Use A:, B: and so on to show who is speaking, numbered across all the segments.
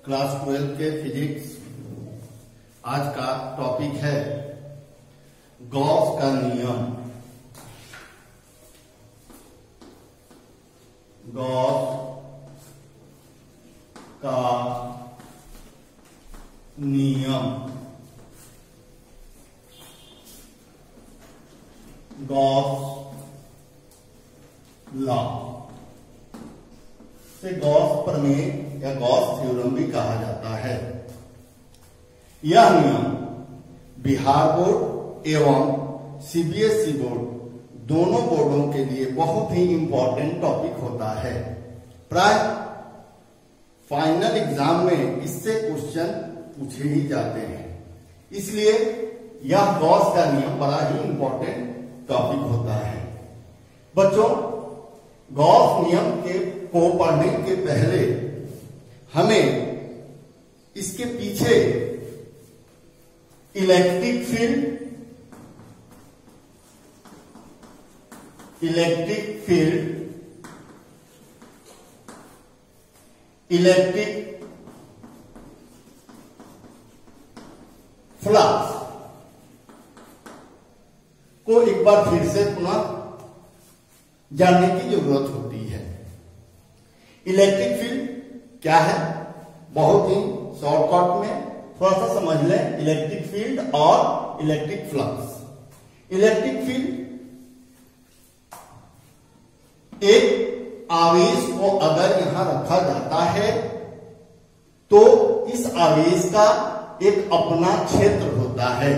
A: Class 12 के physics. आज का टॉपिक है गॉस का नियम। गॉस का नियम, गॉस लॉ से गॉस प्रमेय या गॉस थ्योरम भी कहा जाता है। यह नियम बिहार बोर्ड एवं सीबीएसई बोर्ड दोनों बोर्डों के लिए बहुत ही इंपॉर्टेंट टॉपिक होता है। प्राय फाइनल एग्जाम में इससे क्वेश्चन पूछे ही जाते हैं, इसलिए यह गॉस का नियम बड़ा ही इंपॉर्टेंट टॉपिक होता है। बच्चों, गॉस नियम को पढ़ने के पहले हमें इसके पीछे इलेक्ट्रिक फील्ड, इलेक्ट्रिक फ्लक्स को एक बार फिर से पुनः जानने की जरूरत होती है। इलेक्ट्रिक फील्ड क्या है, बहुत ही शॉर्टकट में थोड़ा सा समझ लें। इलेक्ट्रिक फील्ड और इलेक्ट्रिक फ्लक्स। इलेक्ट्रिक फील्ड एक आवेश को अगर यहां रखा जाता है तो इस आवेश का एक अपना क्षेत्र होता है।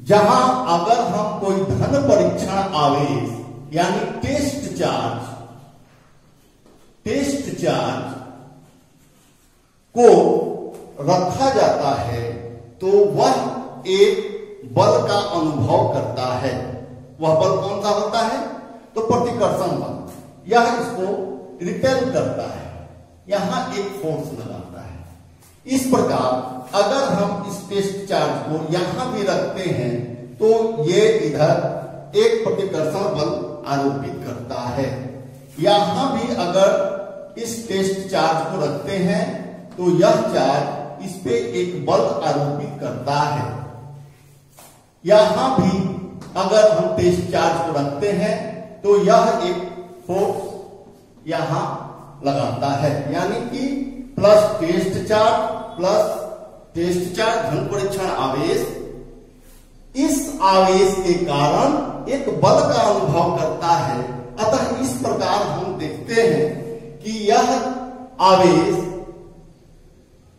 A: जहां अगर हम कोई धन परीक्षण आवेश यानी टेस्ट चार्ज को रखा जाता है तो वह एक बल का अनुभव करता है। वह बल कौन सा होता है? तो प्रतिकर्षण बल। यह इसको रिपेल करता है, यहां एक फोर्स लगाता है। इस प्रकार अगर हम इस टेस्ट चार्ज को यहां भी रखते हैं तो ये इधर एक प्रतिकर्षण बल आरोपित करता है। यहां भी अगर इस टेस्ट चार्ज को रखते हैं तो यह चार्ज इस पे एक बल आरोपित करता है। यहां भी अगर हम टेस्ट चार्ज को रखते हैं तो यह एक फोर्स यहां लगाता है, यानी कि प्लस टेस्ट चार्ज धन परीक्षण आवेश इस आवेश के कारण एक बल का अनुभव करता है। अतः इस प्रकार हम देखते हैं कि यह आवेश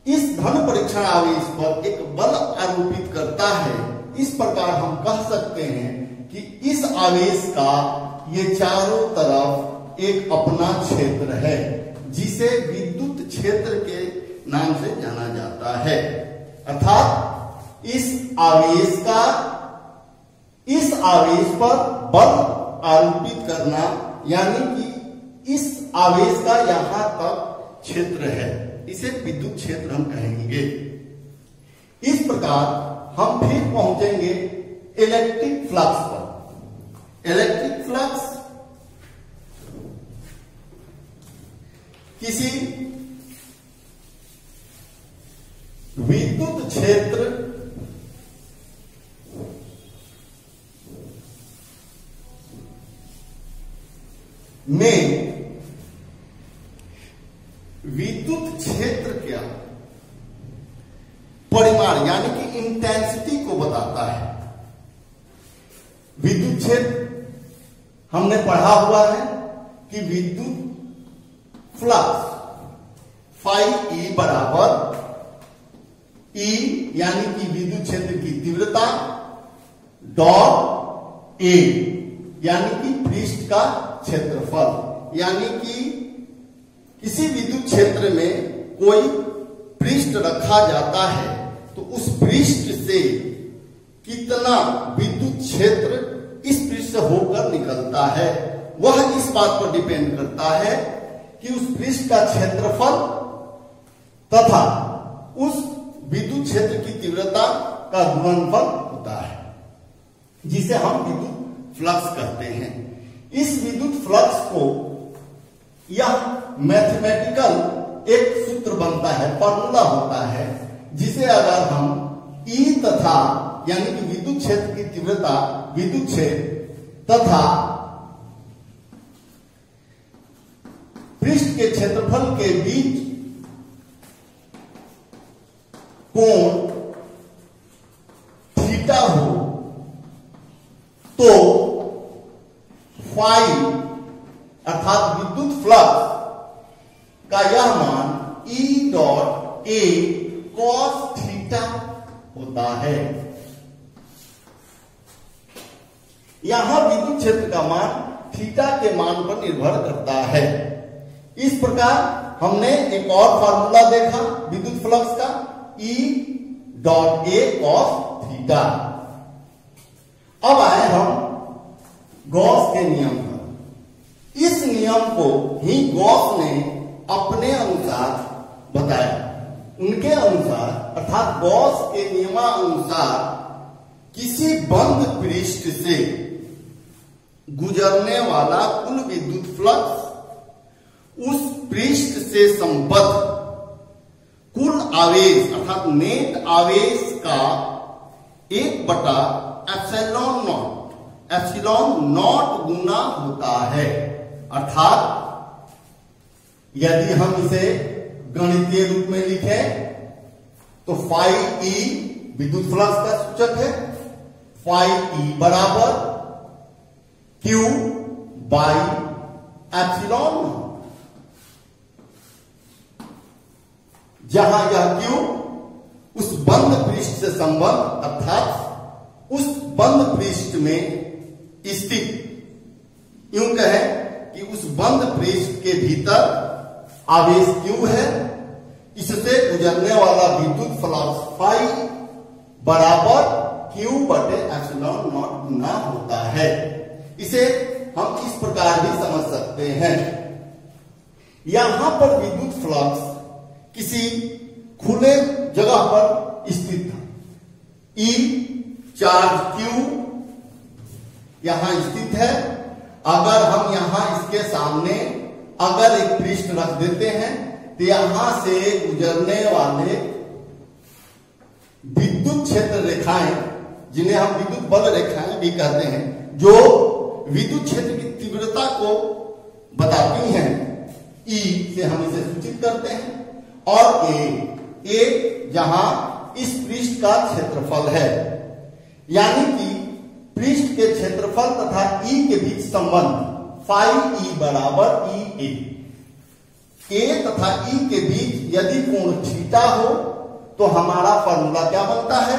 A: इस धन परीक्षण आवेश पर एक बल आरोपित करता है। इस प्रकार हम कह सकते हैं कि इस आवेश का ये चारों तरफ एक अपना क्षेत्र है, जिसे विद्युत क्षेत्र के नाम से जाना जाता है। अर्थात इस आवेश पर बल आरोपित करना, यानी कि इस आवेश का यहां तक क्षेत्र है, इसे विद्युत क्षेत्र हम कहेंगे। इस प्रकार हम फिर पहुंचेंगे इलेक्ट्रिक फ्लक्स पर। इलेक्ट्रिक फ्लक्स किसी विद्युत क्षेत्र में विद्युत क्षेत्र क्या परिमाण यानी कि इंटेंसिटी को बताता है। विद्युत क्षेत्र हमने पढ़ा हुआ है कि विद्युत फ्लक्स फाई ई बराबर ई यानी कि विद्युत क्षेत्र की तीव्रता डॉट ए यानी कि पृष्ठ का क्षेत्रफल। यानी कि किसी विद्युत क्षेत्र में कोई पृष्ठ रखा जाता है तो उस पृष्ठ से कितना विद्युत क्षेत्र इस पृष्ठ से होकर निकलता है, वह इस बात पर डिपेंड करता है कि उस पृष्ठ का क्षेत्रफल तथा उस विद्युत क्षेत्र की तीव्रता का गुणनफल होता है, जिसे हम विद्युत फ्लक्स कहते हैं। इस विद्युत फ्लक्स को यह मैथमेटिकल एक सूत्र बनता है, फॉर्मूला होता है, जिसे अगर हम E तथा यानी कि विद्युत क्षेत्र की तीव्रता, विद्युत क्षेत्र तथा पृष्ठ के क्षेत्रफल के बीच कोण थीटा हो तो फाई अर्थात विद्युत फ्लक्स का यह मान E dot A cos theta होता है। यहां विद्युत क्षेत्र का मान थीटा के मान पर निर्भर करता है। इस प्रकार हमने एक और फार्मूला देखा विद्युत फ्लक्स का, E dot A cos theta. अब आए हम गॉस के नियम पर। इस नियम को ही गॉस ने अपने अनुसार बताया। उनके अनुसार अर्थात गॉस के नियमानुसार किसी बंद पृष्ठ से गुजरने वाला कुल विद्युत फ्लक्स उस पृष्ठ से संबद्ध कुल आवेश अर्थात नेट आवेश का 1/एप्सिलॉन नॉट गुना होता है। अर्थात यदि हम इसे गणितीय रूप में लिखें तो फाई E विद्युत फ्लक्स का सूचक है, फाई E बराबर Q बाई एप्सिलॉन, जहां यह Q उस बंद पृष्ठ से संबद्ध अर्थात उस बंद पृष्ठ में स्थित, यूं कहें कि उस बंद पृष्ठ के भीतर आवेश Q है, इससे गुजरने वाला विद्युत फ्लक्स फाई बराबर Q बटे एप्सिलॉन नॉट गुना होता है। इसे हम इस प्रकार भी समझ सकते हैं, यहां पर विद्युत फ्लक्स किसी खुले जगह पर स्थित था, E चार्ज Q यहां स्थित है। अगर हम यहां इसके सामने अगर एक पृष्ठ रख देते हैं तो यहां से गुजरने वाले विद्युत क्षेत्र रेखाएं, जिन्हें हम विद्युत बल रेखाएं भी कहते हैं, जो विद्युत क्षेत्र की तीव्रता को बताती हैं, E से हम इसे सूचित करते हैं, और A जहां इस पृष्ठ का क्षेत्रफल है, यानी कि पृष्ठ के क्षेत्रफल तथा E के बीच संबंध फाई E बराबर E A तथा E के बीच यदि कोण थीटा हो तो हमारा फॉर्मूला क्या बनता है,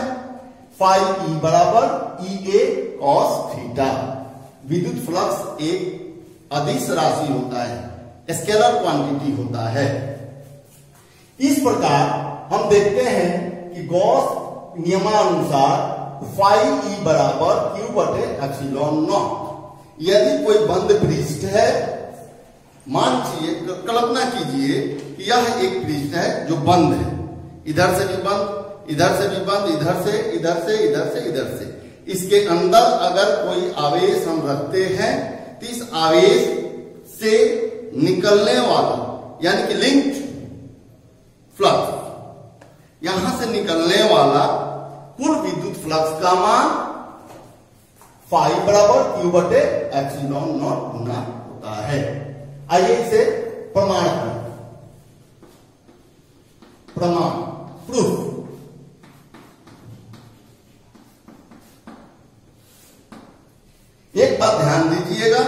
A: फाई E बराबर EA cos थीटा। विद्युत फ्लक्स एक अदिश राशि होता है, स्केलर क्वांटिटी होता है। इस प्रकार हम देखते हैं कि गॉस नियमानुसार फाई E बराबर Q बटे एप्सिलॉन नॉट। यदि कोई बंद पृष्ठ है, मानिए कल्पना कीजिए कि यह एक पृष्ठ है जो बंद है, इधर से भी बंद, इधर से भी बंद, इधर से, इधर से, इधर से, इधर से। इसके अंदर अगर कोई आवेश हम रखते हैं तो इस आवेश से निकलने वाला यानी कि लिंक्ड फ्लक्स, यहां से निकलने वाला कुल विद्युत फ्लक्स का मान फाई बराबर Q बटे एप्सिलॉन नॉट गुना होता है। आइए इसे प्रमाण करें। प्रमाण प्रूफ। एक बात ध्यान दीजिएगा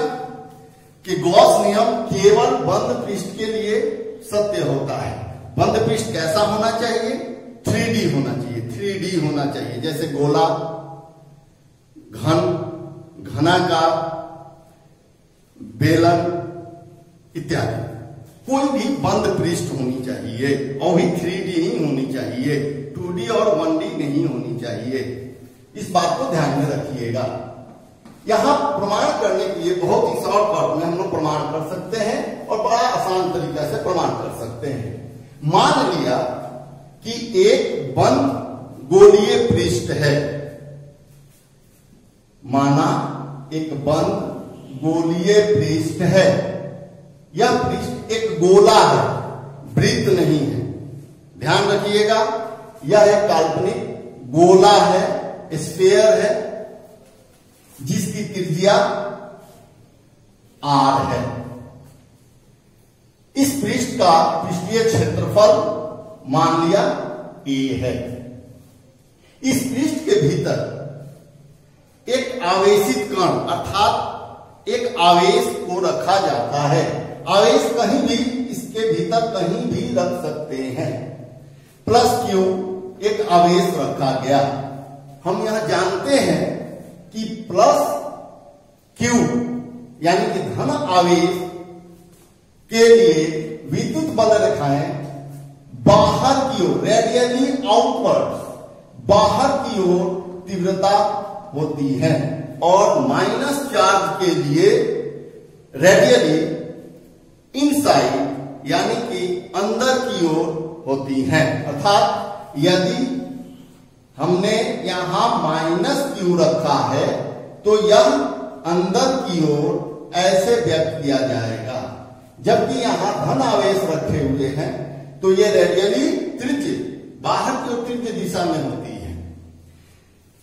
A: कि गॉस नियम केवल बंद पृष्ठ के लिए सत्य होता है। बंद पृष्ठ कैसा होना चाहिए, 3D होना चाहिए, 3D होना चाहिए, जैसे गोला, घनाकार, बेलन इत्यादि। कोई भी बंद पृष्ठ होनी चाहिए और भी 3D ही होनी चाहिए, 2D और 1D नहीं होनी चाहिए। इस बात को ध्यान में रखिएगा। यहां प्रमाण करने के लिए बहुत ही शॉर्टकट में हम लोग प्रमाण कर सकते हैं और बड़ा आसान तरीका से प्रमाण कर सकते हैं। मान लिया कि एक बंद गोलीय पृष्ठ है, माना एक बंद गोलीय पृष्ठ है, यह पृष्ठ एक गोला है, वृत्त नहीं है। ध्यान रखिएगा, यह एक काल्पनिक गोला है, स्फीयर है, जिसकी त्रिज्या r है। इस पृष्ठ का पृष्ठीय क्षेत्रफल मान लिया a है। इस पृष्ठ के भीतर एक आवेशित कण अर्थात एक आवेश को रखा जाता है। आवेश कहीं भी, इसके भीतर कहीं भी रख सकते हैं। प्लस क्यू एक आवेश रखा गया। हम यह जानते हैं कि प्लस क्यू यानी कि धन आवेश के लिए विद्युत बल रेखाएं बाहर की ओर, रेडियली आउटवर्ड, बाहर की ओर तीव्रता होती है, और माइनस चार्ज के लिए रेडियली इनसाइड यानी कि अंदर की ओर होती हैं। अर्थात यदि हमने यहां माइनस क्यू रखा है तो यह अंदर की ओर ऐसे व्यक्त किया जाएगा, जबकि यहां धन आवेश रखे हुए हैं तो ये रेडियली त्रिज्य बाहर की ओर त्रिज्य दिशा में होती है।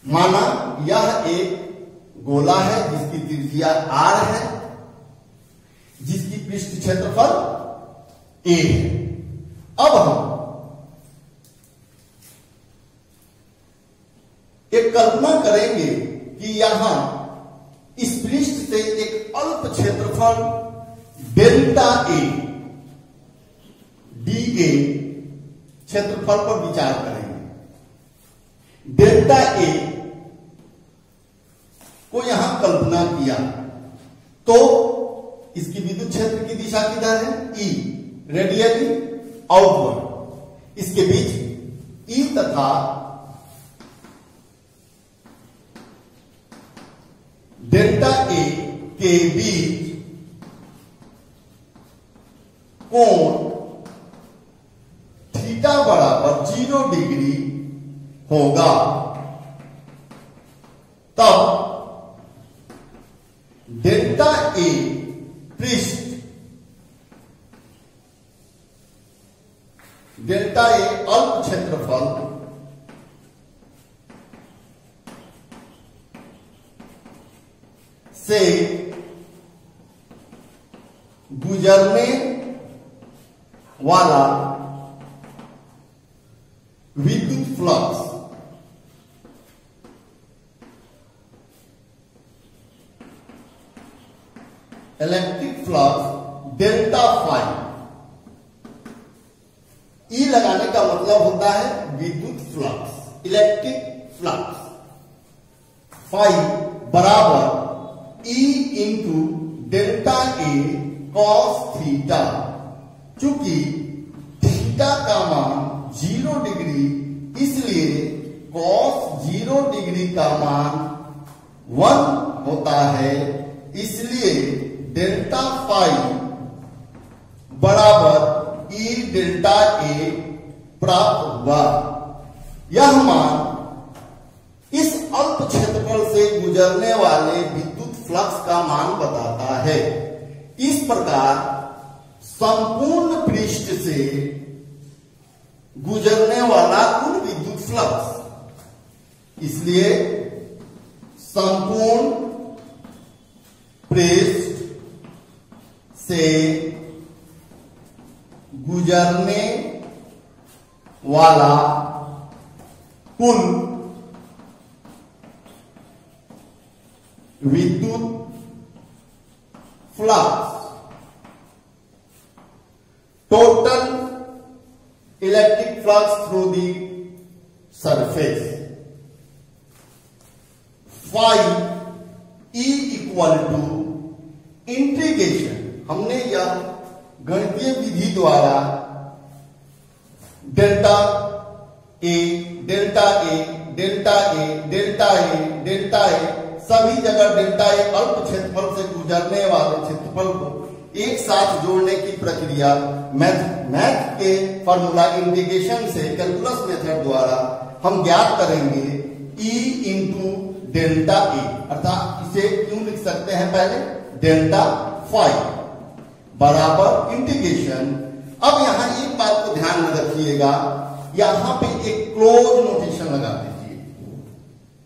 A: माना यह एक गोला है जिसकी त्रिज्या r है, जिसकी पृष्ठ क्षेत्रफल a है। अब हम एक कल्पना करेंगे कि यहां इस पृष्ठ से एक अल्प क्षेत्रफल डेल्टा a dA क्षेत्रफल पर विचार करेंगे। डेल्टा a को यहां कल्पना किया तो इसकी विद्युत क्षेत्र की दिशा किधर है? E, radially outward. इसके बीच E तथा डेल्टा A के बीच कोण थीटा बराबर 0 डिग्री होगा। तब डेल्टा A पृष्ठ, डेल्टा A अल्प क्षेत्रफल से गुजरने वाला विद्युत flux electric flux delta phi, E लगाने का मतलब होता है विद्युत फ्लक्स, इलेक्ट्रिक फ्लक्स, फाई बराबर E into delta A cos theta. चूंकि थीटा का मान 0 डिग्री, इसलिए कॉस 0 डिग्री का मान 1 होता है। इसलिए डेल्टा फाई बराबर ई डेल्टा ए प्राप्त हुआ। यह मान इस अल्प क्षेत्रफल से गुजरने वाले विद्युत फ्लक्स का मान बताता है। इस प्रकार संपूर्ण पृष्ठ से गुजरने वाला कुल विद्युत फ्लक्स, इसलिए संपूर्ण पृष्ठ से गुजरने वाला कुल विद्युत flux, total electric flux through the surface, phi E equal to integration, हमने यह गणितीय विधि द्वारा delta A delta A delta A delta A delta A सभी जगह डेल्टा ए अल्प क्षेत्रफल से गुजरने वाले क्षेत्रफल को एक साथ जोड़ने की प्रक्रिया मैथ के फॉर्मूला इंटीग्रेशन से कैलकुलस मेथड द्वारा हम ज्ञात करेंगे। E इंटू डेल्टा ए, अर्थात इसे क्यों लिख सकते हैं पहले डेल्टा फाई बराबर इंटीग्रेशन अब यहां एक बात को ध्यान में रखिएगा, यहां पे एक क्लोज नोटेशन लगा दीजिए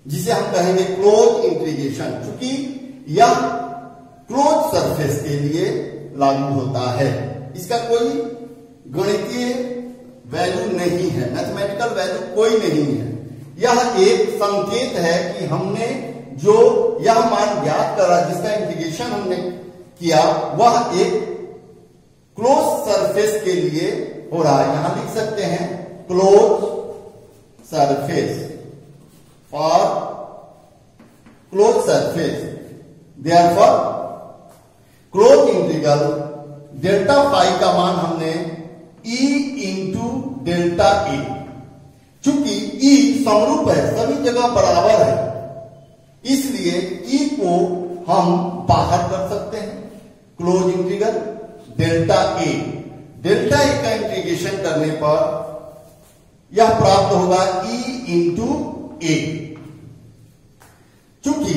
A: जिसे हम कहेंगे क्लोज इंटीग्रेशन, क्योंकि यह क्लोज सरफेस के लिए लागू होता है। इसका कोई गणितीय वैल्यू नहीं है, मैथमेटिकल वैल्यू कोई नहीं है। यह एक संकेत है कि हमने जो यह मान ज्ञात करा, जिसका इंटीग्रेशन हमने किया, वह एक क्लोज सरफेस के लिए हो रहा है। यहां लिख सकते हैं close surface for close surface, therefore close integral delta phi का मान हमने E इंटू डेल्टा ए, चूंकि E समरूप है, सभी जगह बराबर है, इसलिए E को हम बाहर कर सकते हैं। क्लोज इंटीग्रल डेल्टा ए का इंटीग्रेशन करने पर यह प्राप्त होगा E इंटू ए। चूंकि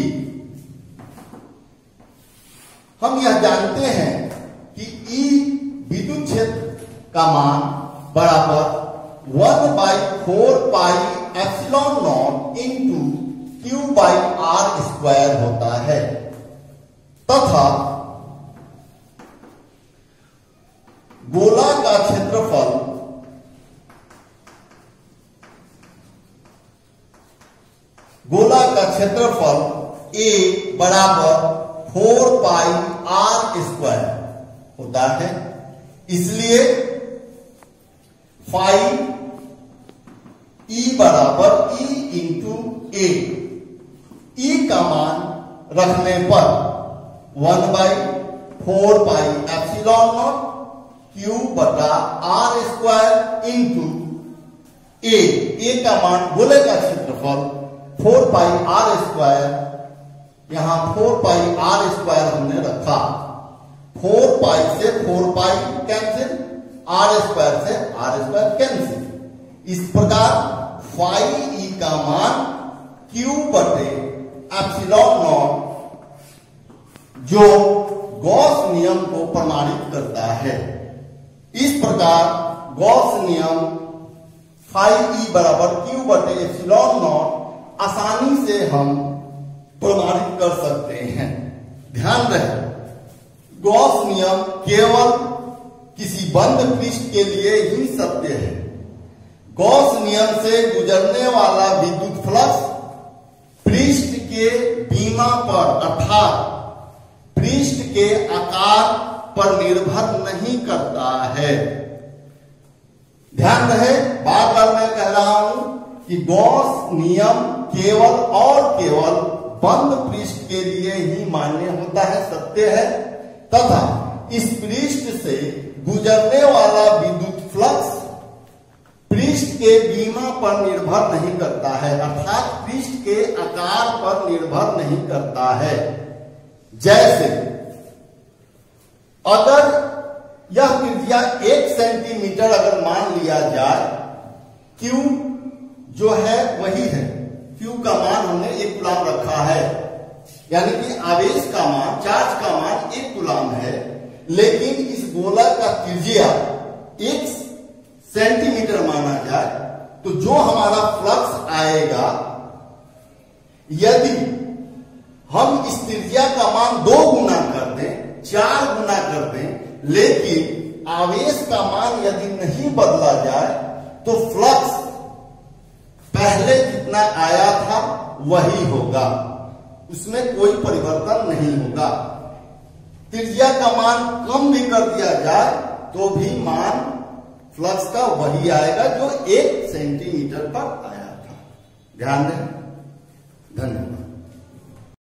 A: हम यह जानते हैं कि E विद्युत क्षेत्र का मान बराबर 1/4 pi epsilon not into Q by R square होता है, तथा गोला का क्षेत्रफल A बराबर 4 पाई R स्क्वायर होता है। इसलिए फाई E बराबर E इंटू ए, E का मान रखने पर 1/4 पाई एप्सिलॉन नॉट Q बटा R स्क्वायर इंटू ए का मान गोले का क्षेत्रफल 4 पाई R स्क्वायर, यहां 4 पाई R स्क्वायर हमने रखा, 4 पाई से 4 पाई कैंसिल, R स्क्वायर से R स्क्वायर कैंसिल। इस प्रकार फाई E का मान Q बटे एप्सिलॉन नॉट, जो गॉस नियम को प्रमाणित करता है। इस प्रकार गॉस नियम फाई E बराबर Q बटे एप्सिलॉन नॉट आसानी से हम प्रमाणित कर सकते हैं। ध्यान रहे, गॉस नियम केवल किसी बंद पृष्ठ के लिए ही सत्य है। गॉस नियम से गुजरने वाला विद्युत फ्लक्स पृष्ठ के बीमा पर अर्थात पृष्ठ के आकार पर निर्भर नहीं करता है। ध्यान रहे, बार बार मैं कह रहा हूं कि गॉस नियम केवल और केवल बंद पृष्ठ के लिए ही मान्य होता है, सत्य है, तथा इस पृष्ठ से गुजरने वाला विद्युत फ्लक्स पृष्ठ के बीमा पर निर्भर नहीं करता है, अर्थात पृष्ठ के आकार पर निर्भर नहीं करता है। जैसे अगर यह त्रिज्या 1 सेंटीमीटर अगर मान लिया जाए, Q जो है वही है, Q का मान हमने 1 कूलाम रखा है, यानी कि आवेश का मान, चार्ज का मान 1 कूलाम है, लेकिन इस गोला का त्रिज्या 1 सेंटीमीटर माना जाए, तो जो हमारा फ्लक्स आएगा, यदि हम इस त्रिज्या का मान 2 गुना कर दें, 4 गुना कर दें, लेकिन आवेश का मान यदि नहीं बदला जाए, तो फ्लक्स पहले जितना आया था वही होगा, उसमें कोई परिवर्तन नहीं होगा। त्रिज्या का मान कम भी कर दिया जाए तो भी मान फ्लक्स का वही आएगा जो 1 सेंटीमीटर पर आया था। ध्यान दें। धन्यवाद।